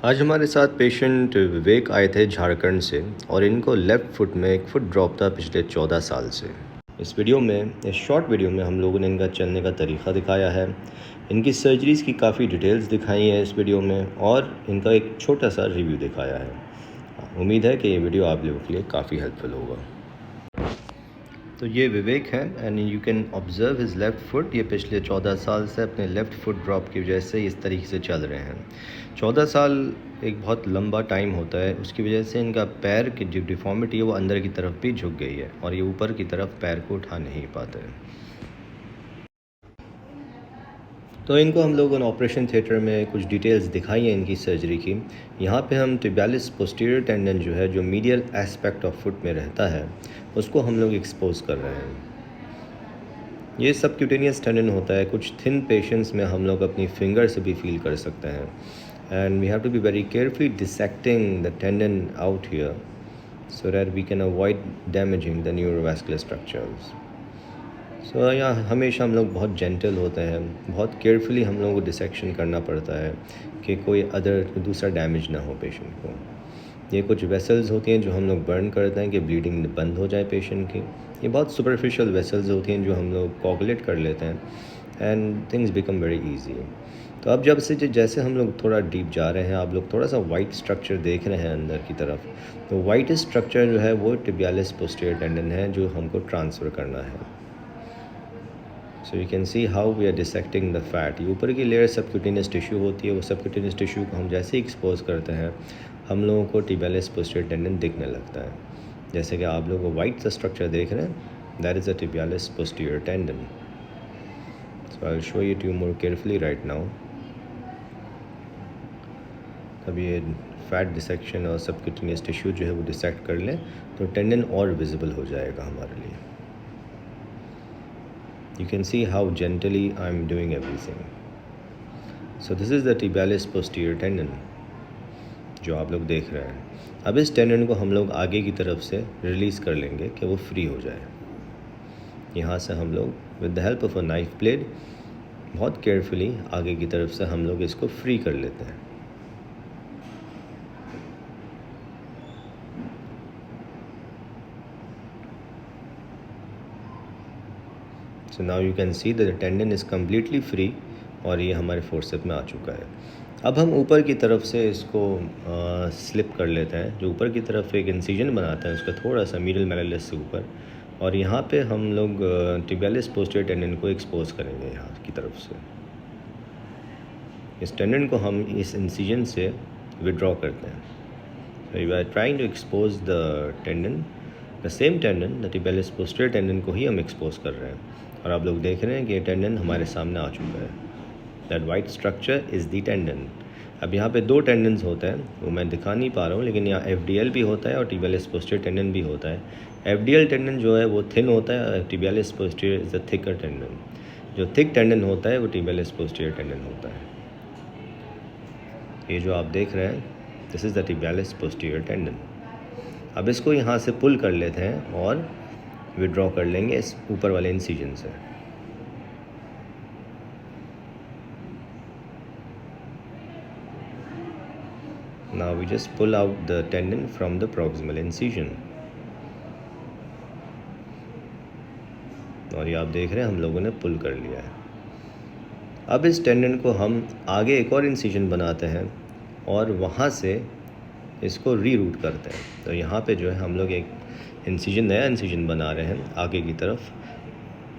आज हमारे साथ पेशेंट विवेक आए थे झारखंड से और इनको लेफ़्ट फुट में एक फुट ड्रॉप था पिछले 14 साल से। इस शॉर्ट वीडियो में हम लोगों ने इनका चलने का तरीका दिखाया है, इनकी सर्जरीज़ की काफ़ी डिटेल्स दिखाई हैं इस वीडियो में और इनका एक छोटा सा रिव्यू दिखाया है। उम्मीद है कि ये वीडियो आप लोगों के लिए काफ़ी हेल्पफुल होगा। तो ये विवेक है and you can observe his left foot. ये पिछले 14 साल से अपने लेफ़्ट फुट ड्रॉप की वजह से इस तरीके से चल रहे हैं। 14 साल एक बहुत लंबा टाइम होता है, उसकी वजह से इनका पैर की जो डिफ़ॉर्मिटी है वो अंदर की तरफ भी झुक गई है और ये ऊपर की तरफ पैर को उठा नहीं पाते हैं। तो इनको हम लोगों ने ऑपरेशन थिएटर में कुछ डिटेल्स दिखाई हैं इनकी सर्जरी की। यहाँ पे हम tibialis posterior टेंडन जो है, जो मीडियल एस्पेक्ट ऑफ फुट में रहता है, उसको हम लोग एक्सपोज कर रहे हैं। ये सबक्यूटेनियस टेंडन होता है, कुछ थिन पेशेंट्स में हम लोग अपनी फिंगर से भी फील कर सकते हैं and we have to be very carefully dissecting the tendon out here so that we can avoid damaging the neurovascular structures. So यहाँ हमेशा हम लोग बहुत जेंटल होते हैं, बहुत केयरफुली हम लोगों को डिसेक्शन करना पड़ता है कि कोई दूसरा डैमेज ना हो पेशेंट को। ये कुछ वेसल्स होती हैं जो हम लोग बर्न करते हैं कि ब्लीडिंग बंद हो जाए पेशेंट की। ये बहुत सुपरफिशियल वेसल्स होती हैं जो हम लोग कोगुलेट कर लेते हैं and things become very easy. तो अब जैसे हम लोग थोड़ा डीप जा रहे हैं, आप लोग थोड़ा सा वाइट स्ट्रक्चर देख रहे हैं अंदर की तरफ। तो वाइट स्ट्रक्चर जो है वो tibialis posterior टेंडन है जो हमको ट्रांसफ़र करना है। So you can see how we are dissecting the fat. ये ऊपर की लेयर सबक्यूटेनियस टिश्यू होती है, वो सबक्यूटेनियस टिश्यू को हम जैसे ही एक्सपोज करते हैं हम लोगों को tibialis posterior टेंडन दिखने लगता है। जैसे कि आप लोग वाइट सा स्ट्रक्चर देख रहे हैं, that is a tibialis posterior tendon. So I will show you to more carefully right now. तब ये फैट डिसेक्शन और सबक्यूटेनियस टिश्यू जो है वो डिसेक्ट कर लें तो टेंडन और विजिबल हो जाएगा हमारे लिए। You can see how gently I'm doing everything. So this is the tibialis posterior tendon जो आप लोग देख रहे हैं। अब इस टेंडन को हम लोग आगे की तरफ से रिलीज़ कर लेंगे कि वो फ्री हो जाए। यहाँ से हम लोग with the help of a knife blade बहुत केयरफुली आगे की तरफ से हम लोग इसको फ्री कर लेते हैं। So now you can see that the tendon is completely free और ये हमारे फोर्सेप में आ चुका है। अब हम ऊपर की तरफ से इसको स्लिप कर लेते हैं। जो ऊपर की तरफ एक इंसिजन बनाते हैं उसका थोड़ा सा मीडियल मैलेलिस से ऊपर, और यहाँ पे हम लोग tibialis posterior टेंडन को एक्सपोज करेंगे यहाँ की तरफ से। इस टेंडन को हम इस इंसिजन से विड्रॉ करते हैं। So we are trying to expose the tendon, the same tendon, the tibialis posterior tendon को ही हम एक्सपोज कर रहे हैं और आप लोग देख रहे हैं कि ये टेंडन हमारे सामने आ चुका है। That white structure is the tendon. अब यहाँ पे दो टेंडन्स होते हैं, वो मैं दिखा नहीं पा रहा हूँ, लेकिन यहाँ FDL भी होता है और tibialis posterior टेंडन भी होता है। FDL टेंडन जो है वो थिन होता है और tibialis posterior is the thicker tendon. जो थिक टेंडन होता है वो tibialis posterior टेंडन होता है। ये जो आप देख रहे हैं, this is the tibialis posterior tendon. अब इसको यहाँ से पुल कर लेते हैं और विड्रॉ कर लेंगे इस ऊपर वाले इंसिजन से। Now we just pull out the tendon from the proximal incision। और ये आप देख रहे हैं हम लोगों ने पुल कर लिया है। अब इस टेंडन को हम आगे एक और इंसिजन बनाते हैं और वहाँ से इसको रीरूट करते हैं। तो यहाँ पे जो है हम लोग एक नया इंसिजन बना रहे हैं आगे की तरफ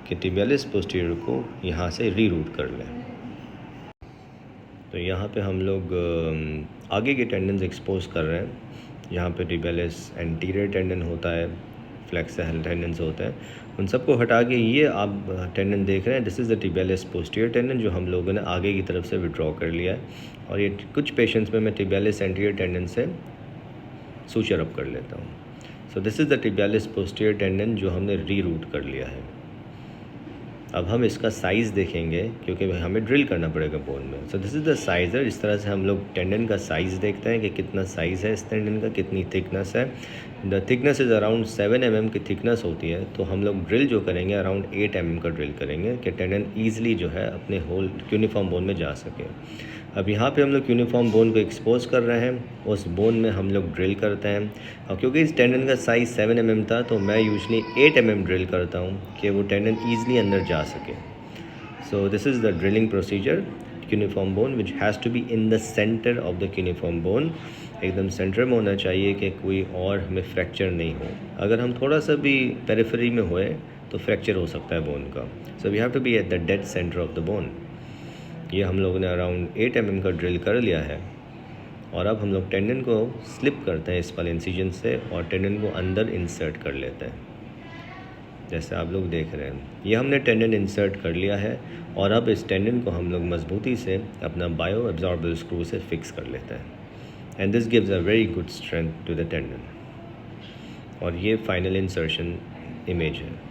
कि tibialis posterior को यहाँ से रीरूट कर लें। तो यहाँ पे हम लोग आगे के टेंडन्स एक्सपोज कर रहे हैं। यहाँ पे tibialis anterior टेंडन होता है, फ्लेक्सर टेंडन्स होते हैं, उन सबको हटा के ये आप टेंडन देख रहे हैं, this is the tibialis posterior tendon जो हम लोगों ने आगे की तरफ से विड्रॉ कर लिया है। और ये कुछ पेशेंट्स में मैं tibialis anterior टेंडन से सूचर अप कर लेता हूँ। सो this is the tibialis posterior tendon जो हमने रीरूट कर लिया है। अब हम इसका साइज़ देखेंगे क्योंकि हमें ड्रिल करना पड़ेगा बोन में। So this is the scissor. इस तरह से हम लोग टेंडन का साइज़ देखते हैं कि कितना साइज़ है इस टेंडन का, कितनी थिकनेस है। The thickness is around 7 mm की थिकनेस होती है। तो हम लोग ड्रिल जो करेंगे अराउंड 8 mm का ड्रिल करेंगे कि टेंडन ईज़िली जो है अपने होल यूनिफॉर्म बोन में जा सके। अब यहाँ पे हम लोग यूनिफॉर्म बोन को एक्सपोज कर रहे हैं, उस बोन में हम लोग ड्रिल करते हैं। और क्योंकि इस टेंडन का साइज़ 7 mm था, तो मैं यूजली 8 mm ड्रिल करता हूँ कि वो टेंडन ईज़िली अंदर जा सके। So this is the drilling procedure uniform bone which has to be in the centre of the uniform bone. एकदम सेंटर में होना चाहिए कि कोई और हमें फ्रैक्चर नहीं हो। अगर हम थोड़ा सा भी पेरिफेरी में होए तो फ्रैक्चर हो सकता है बोन का। So we have to be at the dead centre of the bone. ये हम लोगों ने अराउंड 8 mm का ड्रिल कर लिया है और अब हम लोग टेंडन को स्लिप करते हैं इस वाले इंसिजन से और टेंडन को अंदर इंसर्ट कर लेते हैं, जैसे आप लोग देख रहे हैं। ये हमने टेंडन इंसर्ट कर लिया है और अब इस टेंडन को हम लोग मजबूती से अपना बायो एब्जॉर्बेबल स्क्रू से फिक्स कर लेते हैं। And this gives a very good strength to the tendon. और ये फाइनल इंसर्शन इमेज है।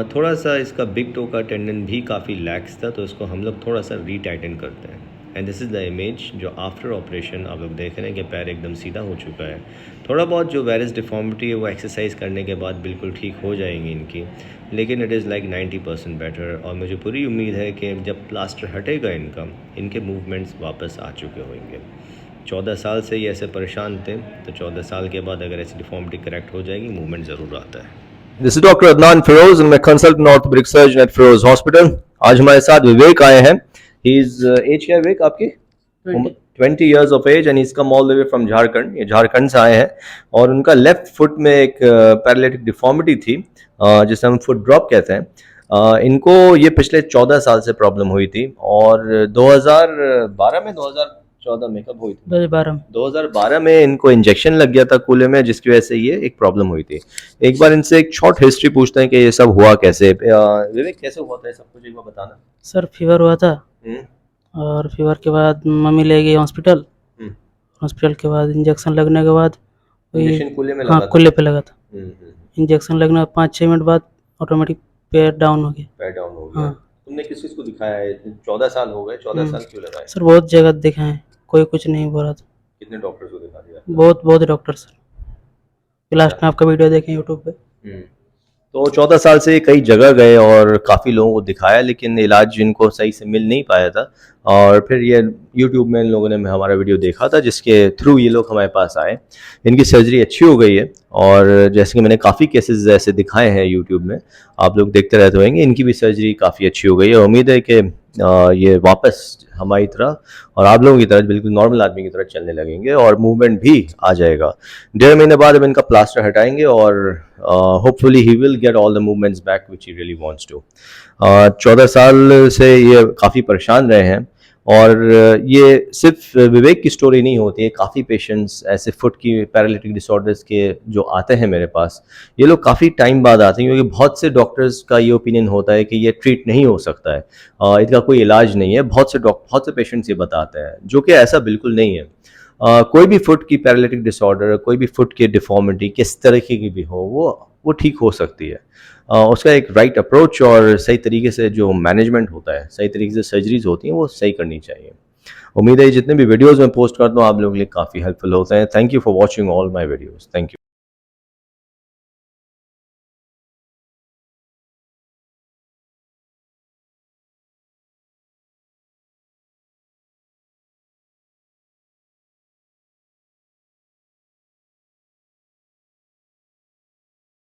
थोड़ा सा इसका बिग टो का टेंडन भी काफ़ी लैक्स था, तो इसको हम लोग थोड़ा सा रीटाइटन करते हैं। And this is the image जो आफ्टर ऑपरेशन आप लोग देख रहे हैं कि पैर एकदम सीधा हो चुका है। थोड़ा बहुत जो वेरियस डिफॉर्मिटी है वो एक्सरसाइज करने के बाद बिल्कुल ठीक हो जाएंगी इनकी, लेकिन इट इज़ लाइक 90% बेटर। और मुझे पूरी उम्मीद है कि जब प्लास्टर हटेगा इनके मूवमेंट्स वापस आ चुके होंगे। 14 साल से ये ऐसे परेशान थे, तो 14 साल के बाद अगर ऐसी डिफॉर्मिटी करेक्ट हो जाएगी, मूवमेंट ज़रूर आता है। This is doctor Adnan Firoz and मैं consultant orthopaedic surgeon at Firoz hospital. आज हमारे साथ विवेक आए हैं। ही इज एज क्या है विवेक आपकी? 20 years of age and he is come all the way from Jharkhand. ये झारखंड से आए हैं और उनका लेफ्ट फुट में एक पैरालिटिक डिफॉर्मिटी थी, जिसे हम फुट ड्रॉप कहते हैं। इनको ये पिछले 14 साल से प्रॉब्लम हुई थी और 2012 में 2014 में कब हुई थी? 2012 में इनको इंजेक्शन लग गया था कूल्हे में, जिसकी वजह से ये एक प्रॉब्लम हुई थी। एक बार इनसे एक शॉर्ट हिस्ट्री पूछते हैं कि ये सब हुआ कैसे। विवेक कैसे हुआ था ये सब कुछ एक बार बताना। सर फीवर हुआ था और फीवर के बाद मम्मी ले गई हॉस्पिटल। हॉस्पिटल के बाद इंजेक्शन लगने के बाद इंजेक्शन कूल्हे में लगा हाँ था? कूल्हे पे लगा था। इंजेक्शन लगने के 5-6 मिनट बाद ऑटोमेटिक पैर डाउन हो गया। पैर डाउन हो गया। हाँ। तुमने किस चीज को दिखाया है? 14 साल हो गए, 14 साल क्यों लगाए? सर बहुत जगह दिखाए हैं, कोई कुछ नहीं बोल रहा था। कितने डॉक्टर्स को दिखा दिया? बहुत डॉक्टर सर। लास्ट में आपका वीडियो देखें यूट्यूब पे। तो 14 साल से कई जगह गए और काफ़ी लोगों को दिखाया, लेकिन इलाज इनको सही से मिल नहीं पाया था। और फिर ये यूट्यूब में इन लोगों ने हमारा वीडियो देखा था, जिसके थ्रू ये लोग हमारे पास आए। इनकी सर्जरी अच्छी हो गई है और जैसे कि मैंने काफ़ी केसेस ऐसे दिखाए हैं यूट्यूब में, आप लोग देखते रहते होंगे। इनकी भी सर्जरी काफ़ी अच्छी हो गई है। उम्मीद है कि ये वापस हमारी तरह और आप लोगों की तरह बिल्कुल नॉर्मल आदमी की तरह चलने लगेंगे और मूवमेंट भी आ जाएगा। 1.5 महीने बाद अब इनका प्लास्टर हटाएंगे और hopefully he will get all the movements back which he really wants to. 14 साल से ये काफ़ी परेशान रहे हैं और ये सिर्फ विवेक की स्टोरी नहीं होती है। काफ़ी पेशेंट्स ऐसे फुट की पैरालिटिक डिसऑर्डर्स के जो आते हैं मेरे पास, ये लोग काफ़ी टाइम बाद आते हैं, क्योंकि बहुत से डॉक्टर्स का ये ओपिनियन होता है कि ये ट्रीट नहीं हो सकता है, इसका कोई इलाज नहीं है। बहुत से पेशेंट्स ये बताते हैं, जो कि ऐसा बिल्कुल नहीं है। कोई भी फुट की पैरालिटिक डिसऑर्डर, कोई भी फुट की डिफॉर्मिटी किस तरीके की भी हो, वो ठीक हो सकती है। उसका एक राइट अप्रोच और सही तरीके से जो मैनेजमेंट होता है, सही तरीके से सर्जरीज होती हैं, वो सही करनी चाहिए। उम्मीद है जितने भी वीडियोस मैं पोस्ट करता हूँ आप लोगों के लिए काफ़ी हेल्पफुल होते हैं। Thank you for watching all my videos. Thank you.